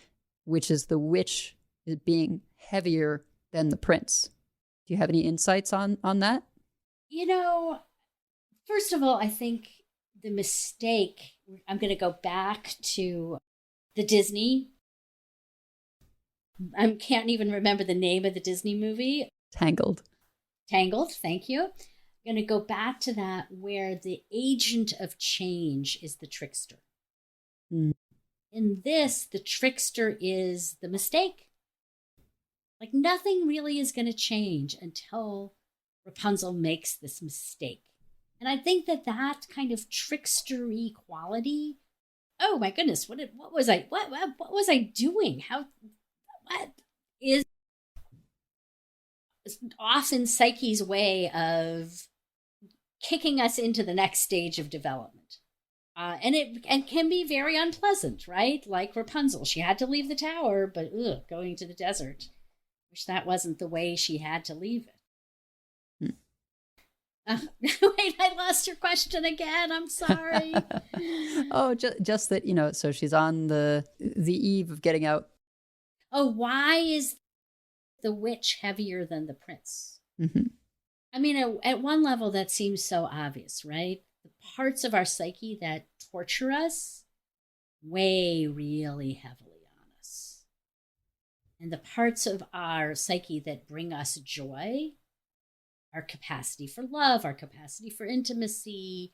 [SPEAKER 1] which is the witch is being heavier than the prince. Do you have any insights on that?
[SPEAKER 2] First of all, I think the mistake, I'm going to go back to the Disney. I can't even remember the name of the Disney movie.
[SPEAKER 1] Tangled,
[SPEAKER 2] thank you. I'm going to go back to that where the agent of change is the trickster. In this, the trickster is the mistake. Like nothing really is going to change until Rapunzel makes this mistake. And I think that kind of trickstery quality. Oh my goodness! What was I doing? What is often Psyche's way of kicking us into the next stage of development, and can be very unpleasant, right? Like Rapunzel, she had to leave the tower, but going to the desert. Wish that wasn't the way she had to leave it. Wait, I lost your question again. I'm sorry.
[SPEAKER 1] Oh, just that, so she's on the eve of getting out.
[SPEAKER 2] Oh, why is the witch heavier than the prince? I mean, at one level, that seems so obvious, right? The parts of our psyche that torture us weigh really heavily on us. And the parts of our psyche that bring us joy our capacity for love, our capacity for intimacy,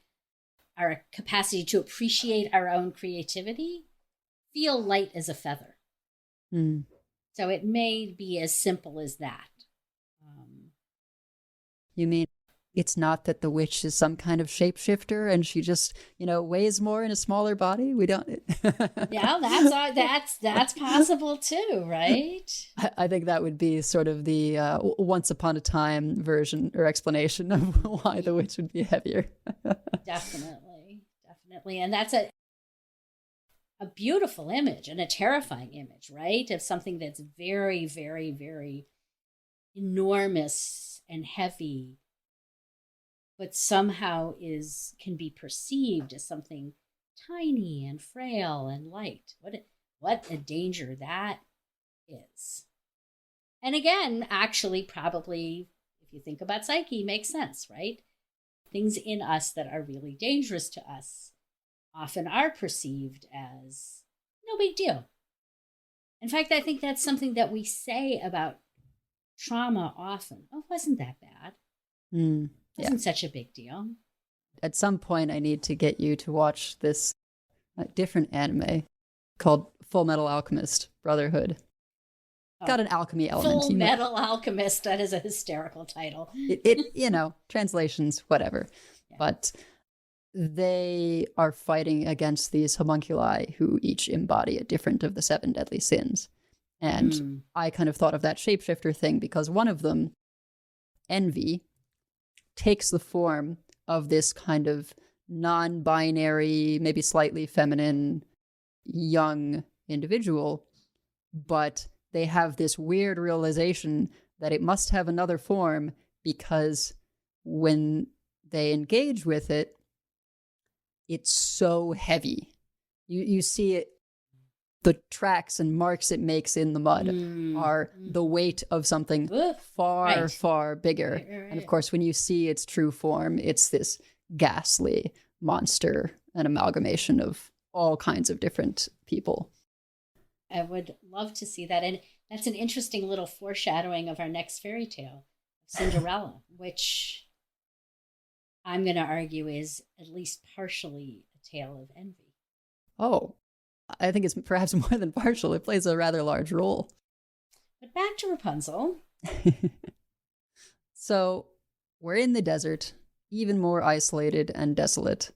[SPEAKER 2] our capacity to appreciate our own creativity feel light as a feather. So it may be as simple as that.
[SPEAKER 1] You mean it's not that the witch is some kind of shapeshifter and she just, weighs more in a smaller body? We don't.
[SPEAKER 2] Yeah, that's possible too, right?
[SPEAKER 1] I think that would be sort of the once upon a time version or explanation of why the witch would be heavier.
[SPEAKER 2] Definitely. And that's a beautiful image and a terrifying image, right? Of something that's very, very, very enormous and heavy, but somehow can be perceived as something tiny and frail and light. What a danger that is. And again, actually, probably, if you think about psyche, makes sense, right? Things in us that are really dangerous to us often are perceived as no big deal. In fact, I think that's something that we say about trauma often. Oh, wasn't that bad? Wasn't such a big deal.
[SPEAKER 1] At some point, I need to get you to watch this different anime called Full Metal Alchemist Brotherhood. Got an alchemy element.
[SPEAKER 2] Full Metal Alchemist, that is a hysterical title.
[SPEAKER 1] It translations, whatever. Yeah. But they are fighting against these homunculi who each embody a different of the 7 deadly sins. And I kind of thought of that shapeshifter thing because one of them, envy, takes the form of this kind of non-binary, maybe slightly feminine, young individual, but they have this weird realization that it must have another form because when they engage with it, it's so heavy. You see it, the tracks and marks it makes in the mud are the weight of something far bigger. Right. And of course, when you see its true form, it's this ghastly monster, an amalgamation of all kinds of different people.
[SPEAKER 2] I would love to see that. And that's an interesting little foreshadowing of our next fairy tale, Cinderella, which I'm going to argue is at least partially a tale of envy.
[SPEAKER 1] Oh, I think it's perhaps more than partial. It plays a rather large role.
[SPEAKER 2] But back to Rapunzel.
[SPEAKER 1] So we're in the desert, even more isolated and desolate.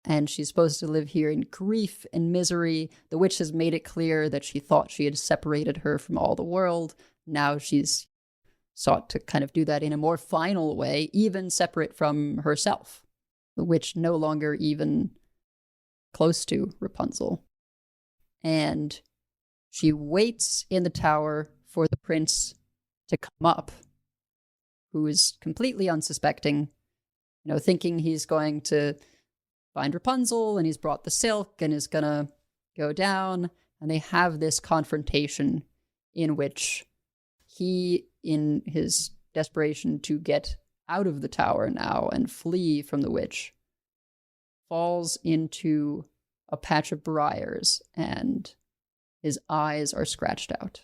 [SPEAKER 1] And she's supposed to live here in grief and misery. The witch has made it clear that she thought she had separated her from all the world. Now she's sought to kind of do that in a more final way, even separate from herself. The witch no longer even close to Rapunzel. And she waits in the tower for the prince to come up, who is completely unsuspecting, thinking he's going to find Rapunzel and he's brought the silk and is going to go down. And they have this confrontation in which he, in his desperation to get out of the tower now and flee from the witch, falls into a patch of briars and his eyes are scratched out.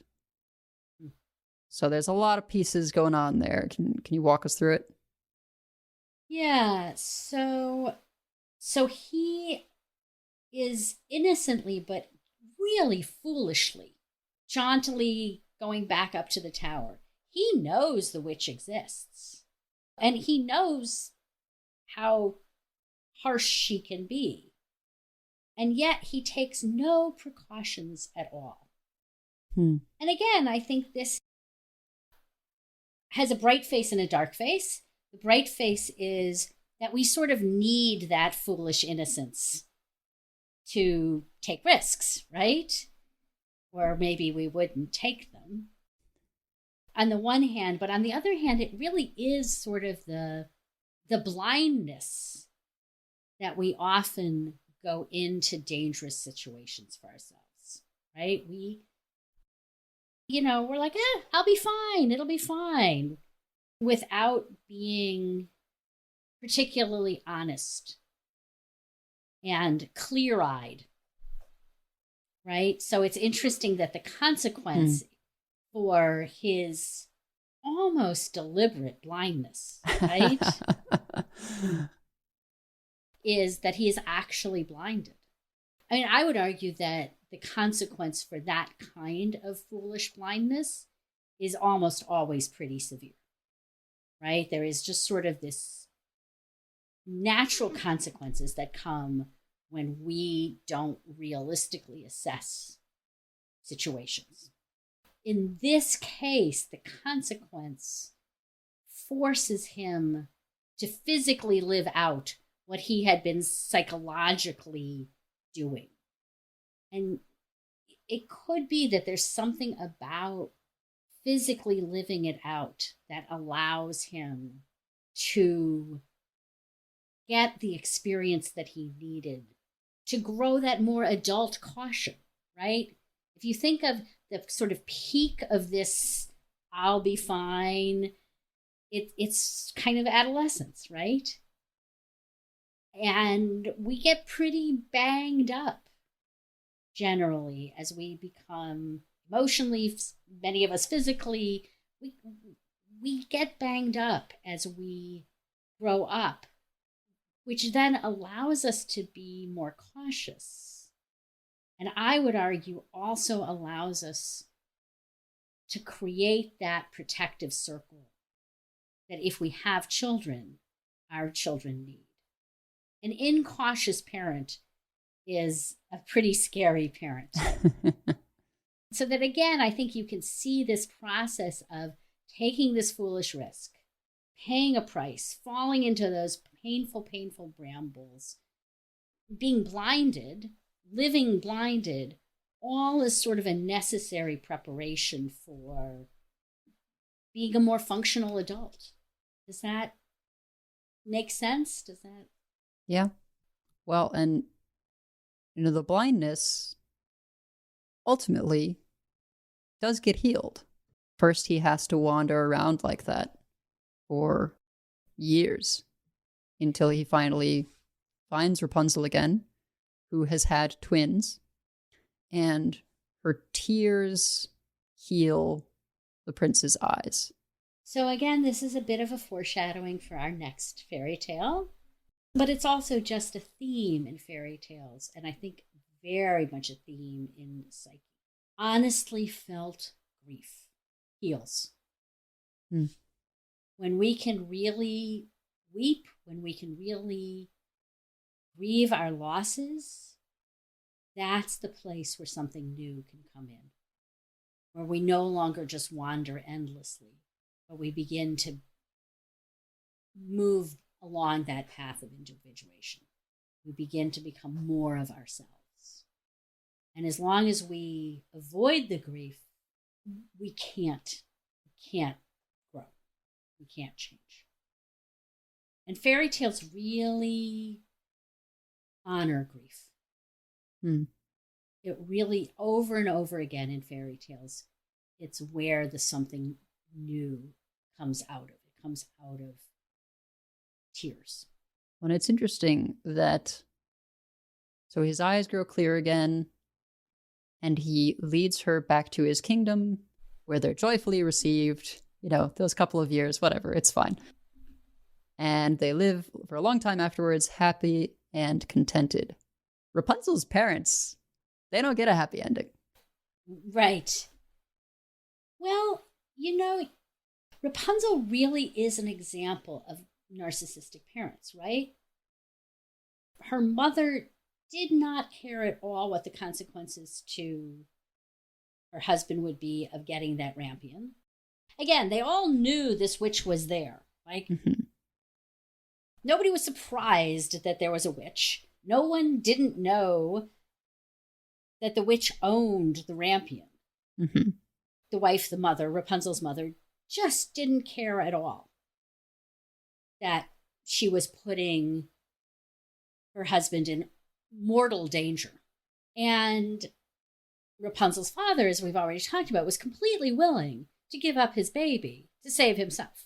[SPEAKER 1] So there's a lot of pieces going on there. Can you walk us through it?
[SPEAKER 2] Yeah, so he is innocently but really foolishly, jauntily going back up to the tower. He knows the witch exists, and he knows how harsh she can be. And yet he takes no precautions at all. And again, I think this has a bright face and a dark face. The bright face is that we sort of need that foolish innocence to take risks, right? Or maybe we wouldn't take them. On the one hand, but on the other hand, it really is sort of the blindness that we often go into dangerous situations for ourselves, right? We're like, I'll be fine. It'll be fine. Without being particularly honest and clear-eyed, right? So it's interesting that the consequence for his almost deliberate blindness, right? Is that he is actually blinded. I mean, I would argue that the consequence for that kind of foolish blindness is almost always pretty severe, right? There is just sort of this natural consequences that come when we don't realistically assess situations. In this case, the consequence forces him to physically live out what he had been psychologically doing. And it could be that there's something about physically living it out that allows him to get the experience that he needed to grow that more adult caution, right? If you think of the sort of peak of this, I'll be fine, it's kind of adolescence, right? And we get pretty banged up generally as we become emotionally, many of us physically, we get banged up as we grow up, which then allows us to be more cautious. And I would argue also allows us to create that protective circle that if we have children, our children need. An incautious parent is a pretty scary parent. So that again, I think you can see this process of taking this foolish risk, paying a price, falling into those painful brambles, being blinded, living blinded, all is sort of a necessary preparation for being a more functional adult. Does that make sense? Does that?
[SPEAKER 1] Yeah. Well, and, the blindness ultimately does get healed. First, he has to wander around like that for years until he finally finds Rapunzel again, who has had twins, and her tears heal the prince's eyes.
[SPEAKER 2] So again, this is a bit of a foreshadowing for our next fairy tale, but it's also just a theme in fairy tales, and I think very much a theme in psyche. Honestly felt grief heals. When we can really weep, when we can really grieve our losses, that's the place where something new can come in, where we no longer just wander endlessly, but we begin to move along that path of individuation. We begin to become more of ourselves. And as long as we avoid the grief, we can't grow. We can't change. And fairy tales really honor grief. It really, over and over again in fairy tales, it's where the something new comes out of. It comes out of tears.
[SPEAKER 1] And it's interesting that, so his eyes grow clear again, and he leads her back to his kingdom, where they're joyfully received, those couple of years, whatever, it's fine. And they live for a long time afterwards, happy and contented. Rapunzel's parents, they don't get a happy ending.
[SPEAKER 2] Right. Well, Rapunzel really is an example of narcissistic parents, right? Her mother did not care at all what the consequences to her husband would be of getting that rampion. Again, they all knew this witch was there. Like, nobody was surprised that there was a witch. No one didn't know that the witch owned the rampion. The wife, the mother, Rapunzel's mother, just didn't care at all that she was putting her husband in mortal danger. And Rapunzel's father, as we've already talked about, was completely willing to give up his baby to save himself,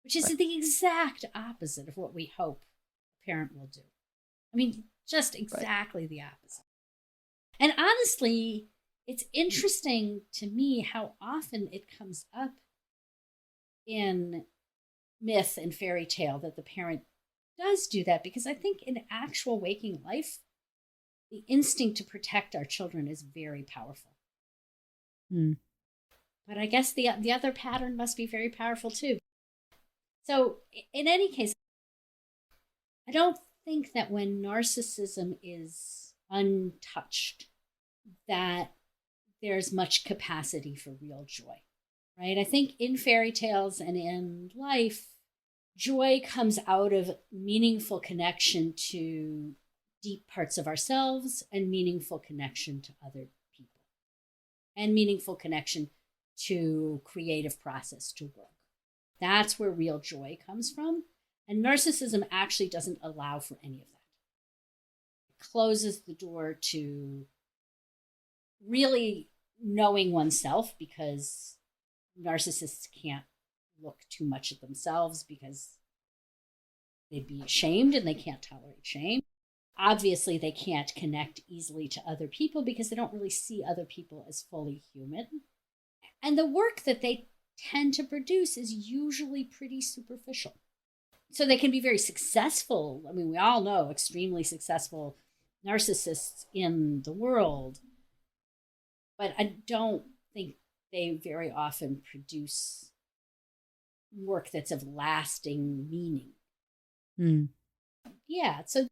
[SPEAKER 2] which is the exact opposite of what we hope a parent will do. I mean, just exactly the opposite. And honestly, it's interesting to me how often it comes up in myth and fairy tale that the parent does do that, because I think in actual waking life, the instinct to protect our children is very powerful. But I guess the other pattern must be very powerful too. So in any case, I don't think that when narcissism is untouched, that there's much capacity for real joy, right? I think in fairy tales and in life, joy comes out of meaningful connection to deep parts of ourselves and meaningful connection to other people and meaningful connection to creative process, to work. That's where real joy comes from. And narcissism actually doesn't allow for any of that. It closes the door to really knowing oneself, because narcissists can't look too much at themselves because they'd be ashamed and they can't tolerate shame. Obviously, they can't connect easily to other people because they don't really see other people as fully human. And the work that they tend to produce is usually pretty superficial. So they can be very successful. I mean, we all know extremely successful narcissists in the world, but I don't think they very often produce work that's of lasting meaning. Yeah, so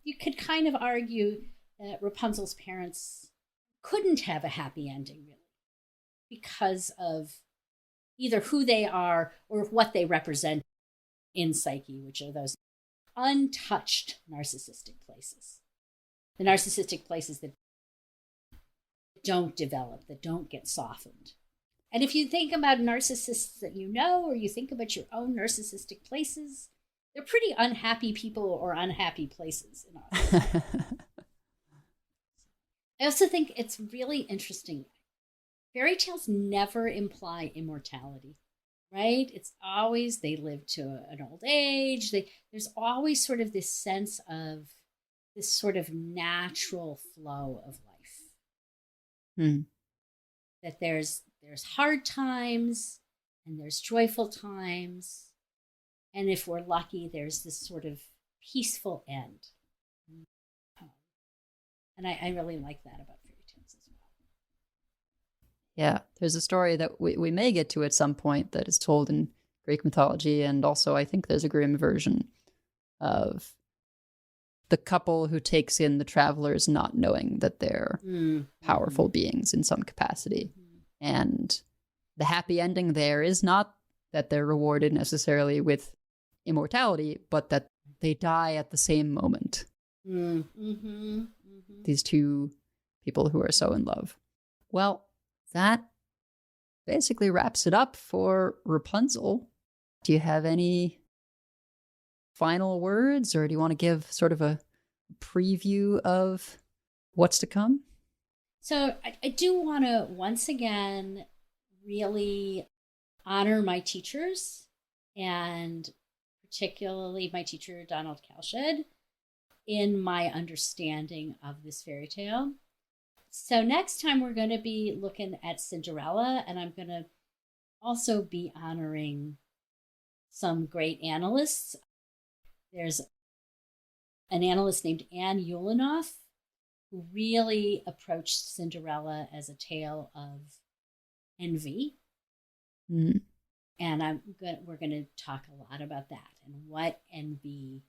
[SPEAKER 2] you could kind of argue that Rapunzel's parents couldn't have a happy ending, really, because of either who they are or what they represent in psyche, which are those untouched narcissistic places. The narcissistic places that don't develop, that don't get softened. And if you think about narcissists that you know, or you think about your own narcissistic places, they're pretty unhappy people or unhappy places in our life. I also think it's really interesting. Fairy tales never imply immortality, right? It's always they live to an old age. There's always sort of this sense of this sort of natural flow of life. That there's hard times and there's joyful times. And if we're lucky, there's this sort of peaceful end. And I really like that about fairy tales as well.
[SPEAKER 1] Yeah, there's a story that we may get to at some point that is told in Greek mythology, and also I think there's a Grimm version of the couple who takes in the travelers not knowing that they're powerful beings in some capacity. And the happy ending there is not that they're rewarded necessarily with immortality, but that they die at the same moment. These two people who are so in love. Well, that basically wraps it up for Rapunzel. Do you have any final words, or do you want to give sort of a preview of what's to come?
[SPEAKER 2] So I do want to once again really honor my teachers, and particularly my teacher, Donald Kalshed, in my understanding of this fairy tale. So next time we're going to be looking at Cinderella, and I'm going to also be honoring some great analysts. There's an analyst named Anne Ulinoff, who really approached Cinderella as a tale of envy. And we're going to talk a lot about that and what envy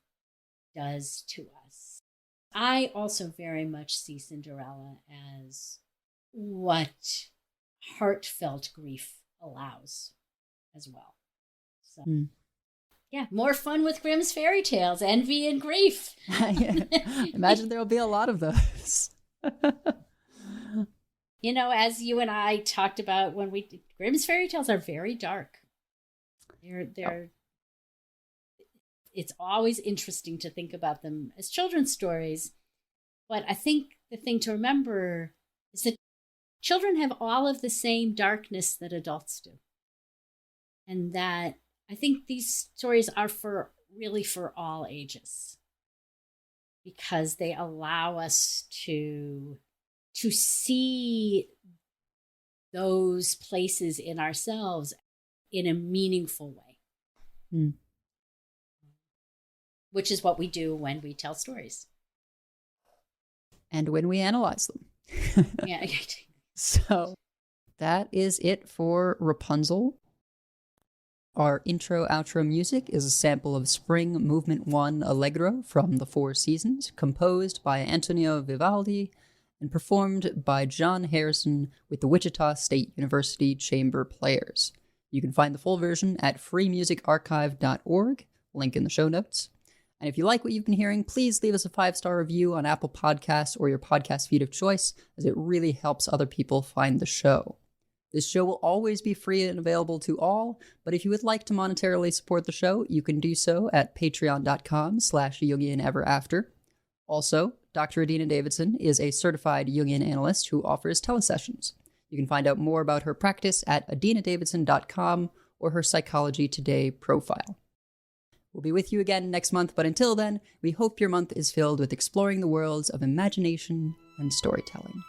[SPEAKER 2] does to us. I also very much see Cinderella as what heartfelt grief allows as well. So, yeah, more fun with Grimm's fairy tales, envy and grief.
[SPEAKER 1] Imagine there'll be a lot of those.
[SPEAKER 2] You know, as you and I talked about when Grimm's fairy tales are very dark. They're It's always interesting to think about them as children's stories. But I think the thing to remember is that children have all of the same darkness that adults do. And that I think these stories are really for all ages, because they allow us to see those places in ourselves in a meaningful way.
[SPEAKER 1] Mm.
[SPEAKER 2] Which is what we do when we tell stories.
[SPEAKER 1] And when we analyze them.
[SPEAKER 2] Yeah.
[SPEAKER 1] So that is it for Rapunzel. Our intro-outro music is a sample of Spring Movement 1 Allegro from The Four Seasons, composed by Antonio Vivaldi and performed by John Harrison with the Wichita State University Chamber Players. You can find the full version at freemusicarchive.org, link in the show notes. And if you like what you've been hearing, please leave us a 5-star review on Apple Podcasts or your podcast feed of choice, as it really helps other people find the show. This show will always be free and available to all, but if you would like to monetarily support the show, you can do so at patreon.com/JungianEverAfter. Also, Dr. Adina Davidson is a certified Jungian analyst who offers telesessions. You can find out more about her practice at adinadavidson.com or her Psychology Today profile. We'll be with you again next month, but until then, we hope your month is filled with exploring the worlds of imagination and storytelling.